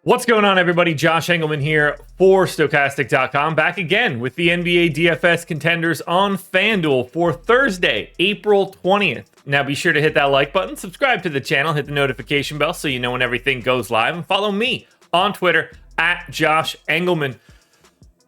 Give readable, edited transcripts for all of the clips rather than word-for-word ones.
What's going on, everybody? Josh Engleman here for Stokastic.com, back again with the NBA DFS contenders on FanDuel for Thursday, April 20th. Now be sure to hit that like button, subscribe to the channel, hit the notification bell so you know when everything goes live, and follow me on Twitter at Josh Engleman.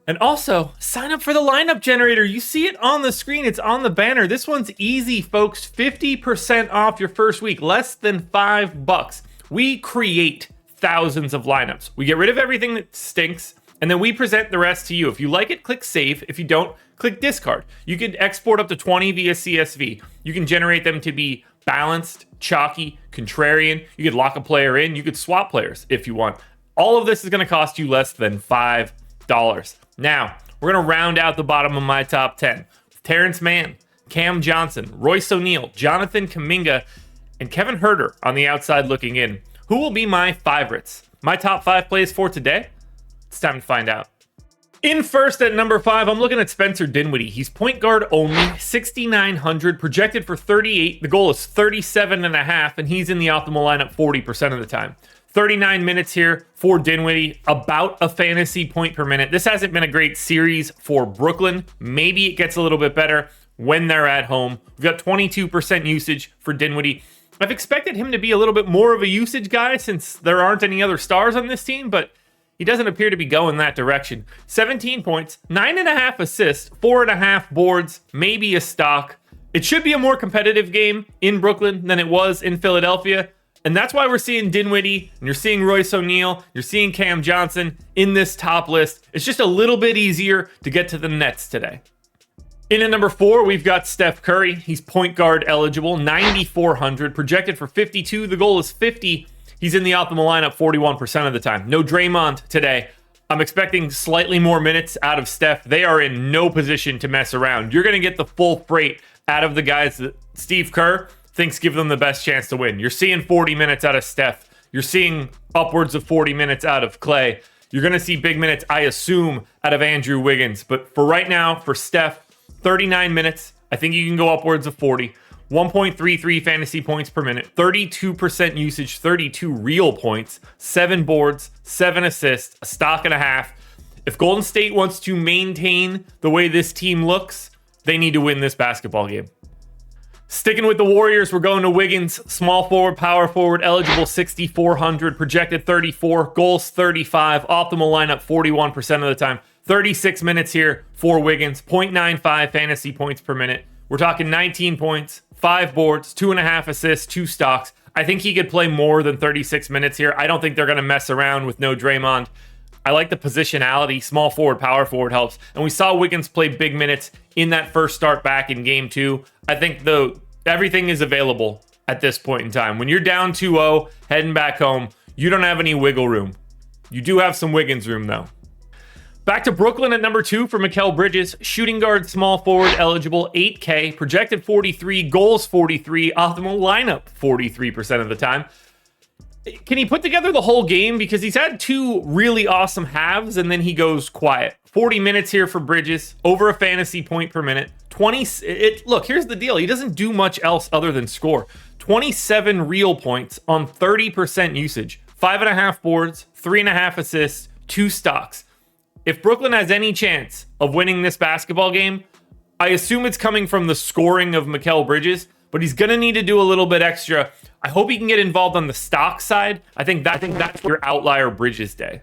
And also, sign up for the lineup generator. You see it on the screen. It's on the banner. This one's easy, folks. 50% off your first week, less than $5. We create thousands of lineups. We get rid of everything that stinks, and then we present the rest to you. If you like it, click save. If you don't, click discard. You can export up to 20 via CSV. You can generate them to be balanced, chalky, contrarian. You could lock a player in. You could swap players if you want. All of this is going to cost you less than $5. Now, we're going to round out the bottom of my top 10. Terrence Mann, Cam Johnson, Royce O'Neal, Jonathan Kuminga, and Kevin Huerter on the outside looking in. Who will be my favorites? My top 5 plays for today? It's time to find out. In first at number 5, I'm looking at Spencer Dinwiddie. He's point guard only, 6,900, projected for 38. The goal is 37.5, and he's in the optimal lineup 40% of the time. 39 minutes here for Dinwiddie, about a fantasy point per minute. This hasn't been a great series for Brooklyn. Maybe it gets a little bit better when they're at home. We've got 22% usage for Dinwiddie. I've expected him to be a little bit more of a usage guy since there aren't any other stars on this team, but he doesn't appear to be going that direction. 17 points, 9.5 assists, 4.5 boards, maybe a stock. It should be a more competitive game in Brooklyn than it was in Philadelphia, and that's why we're seeing Dinwiddie, and you're seeing Royce O'Neal, you're seeing Cam Johnson in this top list. It's just a little bit easier to get to the Nets today. In at number 4, we've got Steph Curry. He's point guard eligible, 9,400, projected for 52. The goal is 50. He's in the optimal lineup 41% of the time. No Draymond today. I'm expecting slightly more minutes out of Steph. They are in no position to mess around. You're going to get the full freight out of the guys that Steve Kerr thinks give them the best chance to win. You're seeing 40 minutes out of Steph. You're seeing upwards of 40 minutes out of Clay. You're going to see big minutes, I assume, out of Andrew Wiggins. But for right now, for Steph, 39 minutes. I think you can go upwards of 40. 1.33 fantasy points per minute. 32% usage, 32 real points. 7 boards, 7 assists, a stock and a half. If Golden State wants to maintain the way this team looks, they need to win this basketball game. Sticking with the Warriors, we're going to Wiggins. Small forward, power forward, eligible 6,400, projected 34, goals 35, optimal lineup 41% of the time. 36 minutes here for Wiggins, 0.95 fantasy points per minute. We're talking 19 points, 5 boards, 2.5 assists, 2 stocks. I think he could play more than 36 minutes here. I don't think they're going to mess around with no Draymond. I like the positionality. Small forward, power forward helps. And we saw Wiggins play big minutes in that first start back in game 2. I think everything is available at this point in time. When you're down 2-0, heading back home, you don't have any wiggle room. You do have some Wiggins room, though. Back to Brooklyn at number 2 for Mikal Bridges. Shooting guard, small forward, eligible, 8K, projected 43, goals 43, optimal lineup 43% of the time. Can he put together the whole game? Because he's had 2 really awesome halves, and then he goes quiet. 40 minutes here for Bridges, over a fantasy point per minute. Look, here's the deal. He doesn't do much else other than score. 27 real points on 30% usage. 5.5 boards, 3.5 assists, 2 stocks. If Brooklyn has any chance of winning this basketball game, I assume it's coming from the scoring of Mikal Bridges, but he's going to need to do a little bit extra. I hope he can get involved on the stock side. I think that's your outlier Bridges day.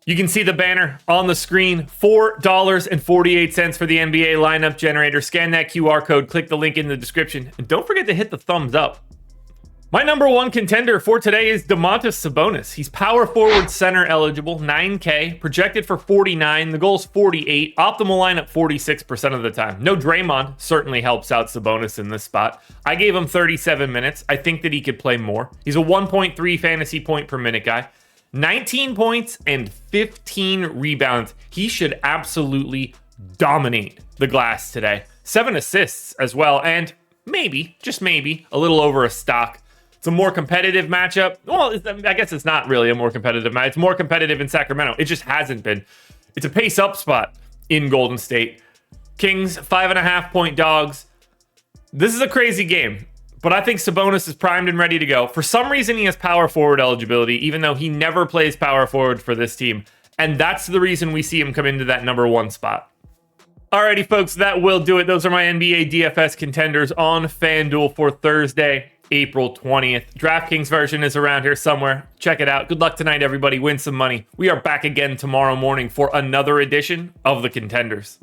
You can see the banner on the screen, $4.48 for the NBA lineup generator. Scan that QR code, click the link in the description, and don't forget to hit the thumbs up. My number 1 contender for today is Domantas Sabonis. He's power forward center eligible, 9K, projected for 49. The goal is 48. Optimal lineup 46% of the time. No Draymond certainly helps out Sabonis in this spot. I gave him 37 minutes. I think that he could play more. He's a 1.3 fantasy point per minute guy. 19 points and 15 rebounds. He should absolutely dominate the glass today. 7 assists as well, and maybe, just maybe, a little over a stock. It's a more competitive matchup. Well, I guess it's not really a more competitive match. It's more competitive in Sacramento. It just hasn't been. It's a pace up spot in Golden State. Kings, 5.5 point dogs. This is a crazy game. But I think Sabonis is primed and ready to go. For some reason, he has power forward eligibility, even though he never plays power forward for this team. And that's the reason we see him come into that number 1 spot. Alrighty, folks, that will do it. Those are my NBA DFS contenders on FanDuel for Thursday, April 20th. DraftKings version is around here somewhere. Check it out. Good luck tonight, everybody. Win some money. We are back again tomorrow morning for another edition of the Contenders.